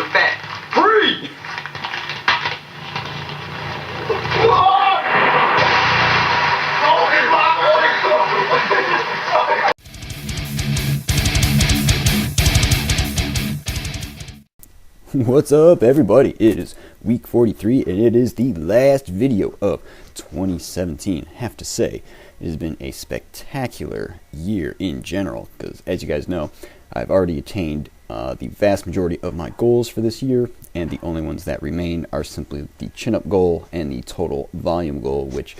you're fat. Free! What's up, everybody? It is week 43 and it is the last video of 2017. I have to say, it has been a spectacular year in general because, as you guys know, I've already attained the vast majority of my goals for this year, and the only ones that remain are simply the chin-up goal and the total volume goal, which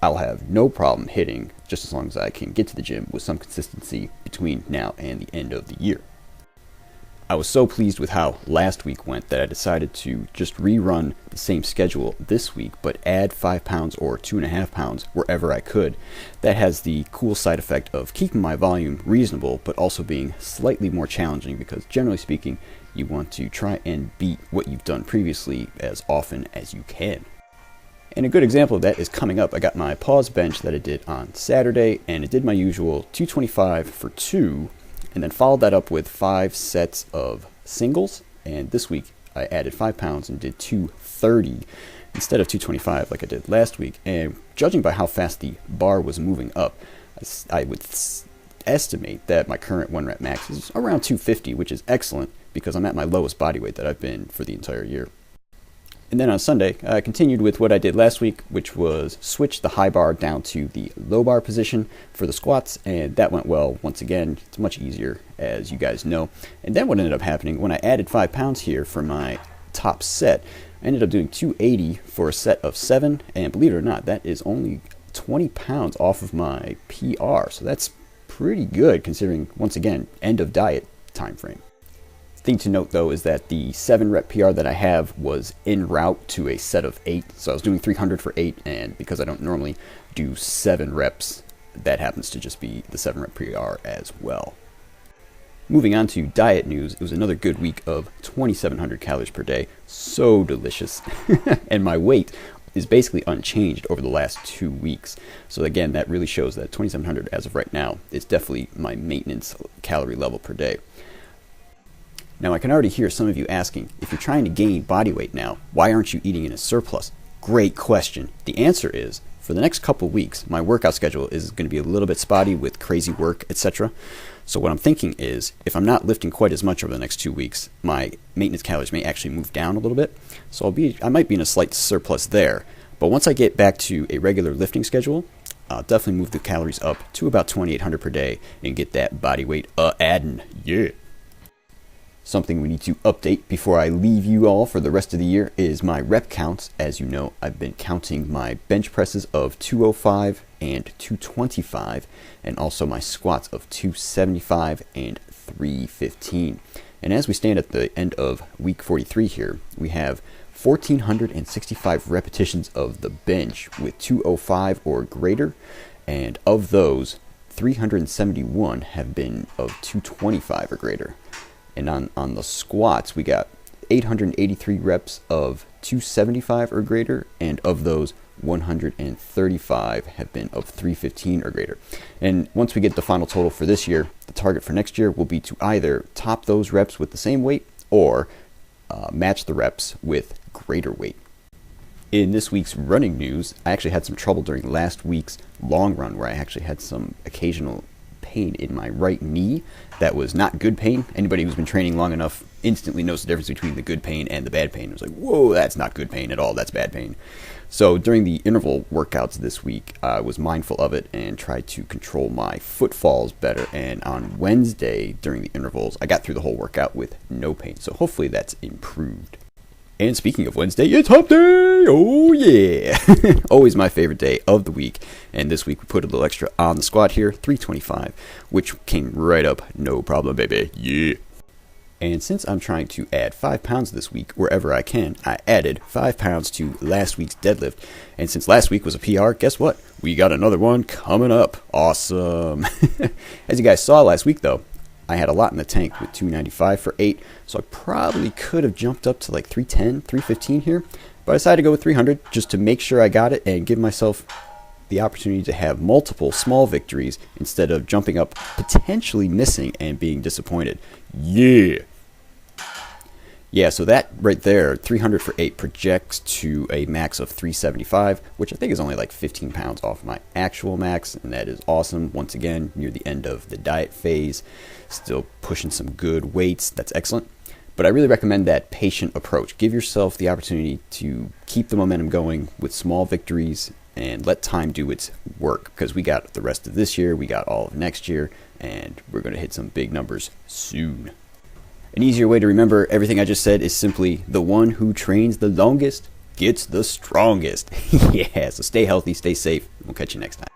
I'll have no problem hitting just as long as I can get to the gym with some consistency between now and the end of the year. I was so pleased with how last week went that I decided to just rerun the same schedule this week, but add 5 pounds or 2.5 pounds wherever I could. That has the cool side effect of keeping my volume reasonable, but also being slightly more challenging because, generally speaking, you want to try and beat what you've done previously as often as you can. And a good example of that is coming up. I got my pause bench that I did on Saturday, and it did my usual 225 for 2, and then followed that up with 5 sets of singles. And this week I added 5 pounds and did 230 instead of 225 like I did last week. And judging by how fast the bar was moving up, I would estimate that my current 1 rep max is around 250, which is excellent because I'm at my lowest body weight that I've been for the entire year. And then on Sunday, I continued with what I did last week, which was switch the high bar down to the low bar position for the squats, and that went well. Once again, it's much easier, as you guys know. And then what ended up happening, when I added 5 pounds here for my top set, I ended up doing 280 for a set of 7, and believe it or not, that is only 20 pounds off of my PR, so that's pretty good considering, once again, end of diet time frame. Thing to note though is that the 7 rep PR that I have was en route to a set of 8, so I was doing 300 for 8, and because I don't normally do 7 reps, that happens to just be the 7 rep PR as well. Moving on to diet news, it was another good week of 2,700 calories per day, so delicious, and my weight is basically unchanged over the last 2 weeks. So again, that really shows that 2,700 as of right now is definitely my maintenance calorie level per day. Now, I can already hear some of you asking, if you're trying to gain body weight now, why aren't you eating in a surplus? Great question. The answer is, for the next couple weeks, my workout schedule is going to be a little bit spotty with crazy work, etc. So what I'm thinking is, if I'm not lifting quite as much over the next 2 weeks, my maintenance calories may actually move down a little bit. So I might be in a slight surplus there. But once I get back to a regular lifting schedule, I'll definitely move the calories up to about 2,800 per day and get that body weight adding. Yeah. Something we need to update before I leave you all for the rest of the year is my rep counts. As you know, I've been counting my bench presses of 205 and 225, and also my squats of 275 and 315. And as we stand at the end of week 43 here, we have 1,465 repetitions of the bench with 205 or greater, and of those, 371 have been of 225 or greater. And on the squats, we got 883 reps of 275 or greater, and of those, 135 have been of 315 or greater. And once we get the final total for this year, the target for next year will be to either top those reps with the same weight or match the reps with greater weight. In this week's running news, I actually had some trouble during last week's long run where I actually had some occasional pain in my right knee. That was not good pain. Anybody who's been training long enough instantly knows the difference between the good pain and the bad pain. It was like, whoa, that's not good pain at all, that's bad pain. So during the interval workouts this week, I was mindful of it and tried to control my footfalls better. And on Wednesday, during the intervals, I got through the whole workout with no pain. So hopefully that's improved. And speaking of Wednesday, it's hump day! Oh yeah! Always my favorite day of the week. And this week we put a little extra on the squat here, 325, which came right up, no problem, baby. Yeah! And since I'm trying to add 5 pounds this week wherever I can, I added 5 pounds to last week's deadlift. And since last week was a PR, guess what? We got another one coming up. Awesome! As you guys saw last week though, I had a lot in the tank with 295 for 8, so I probably could have jumped up to like 310, 315 here, but I decided to go with 300 just to make sure I got it and give myself the opportunity to have multiple small victories instead of jumping up, potentially missing, and being disappointed. Yeah! Yeah, so that right there, 300 for 8 projects to a max of 375, which I think is only like 15 pounds off my actual max, and that is awesome. Once again, near the end of the diet phase, still pushing some good weights. That's excellent. But I really recommend that patient approach. Give yourself the opportunity to keep the momentum going with small victories and let time do its work, because we got the rest of this year, we got all of next year, and we're going to hit some big numbers soon. An easier way to remember everything I just said is simply the one who trains the longest gets the strongest. Yeah, so stay healthy, stay safe. We'll catch you next time.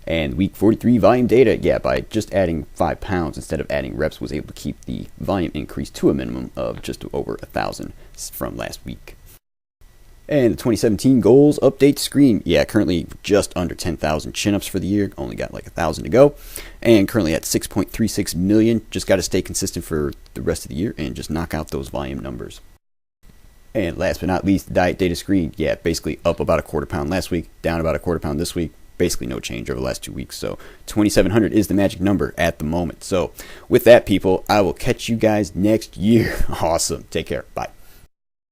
And week 43 volume data, yeah, by just adding 5 pounds instead of adding reps, was able to keep the volume increase to a minimum of just over 1,000 from last week. And the 2017 goals update screen. Yeah, currently just under 10,000 chin-ups for the year. Only got like 1,000 to go. And currently at 6.36 million. Just got to stay consistent for the rest of the year and just knock out those volume numbers. And last but not least, the diet data screen. Yeah, basically up about a quarter pound last week, down about a quarter pound this week. Basically no change over the last 2 weeks. So 2,700 is the magic number at the moment. So with that, people, I will catch you guys next year. Awesome. Take care. Bye.